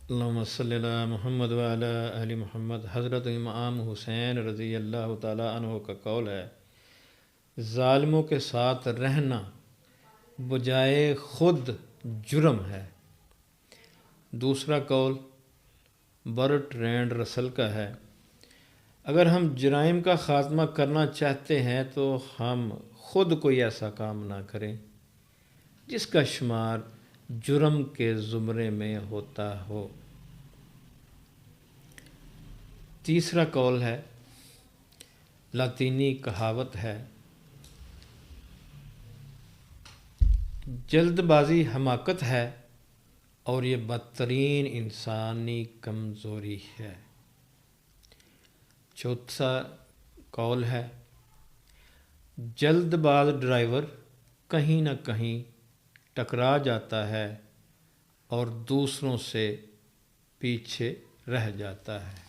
اللہم صلی علی محمد وعلی آل محمد۔ حضرت امام حسین رضی اللہ تعالیٰ عنہ کا قول ہے، ظالموں کے ساتھ رہنا بجائے خود جرم ہے۔ دوسرا قول برٹرینڈ رسل کا ہے، اگر ہم جرائم کا خاتمہ کرنا چاہتے ہیں تو ہم خود کوئی ایسا کام نہ کریں جس کا شمار جرم کے زمرے میں ہوتا ہو۔ تیسرا قول ہے، لاطینی کہاوت ہے، جلد بازی حماقت ہے اور یہ بدترین انسانی کمزوری ہے۔ چوتھا قول ہے، جلد باز ڈرائیور کہیں نہ کہیں ٹکرا جاتا ہے اور دوسروں سے پیچھے رہ جاتا ہے۔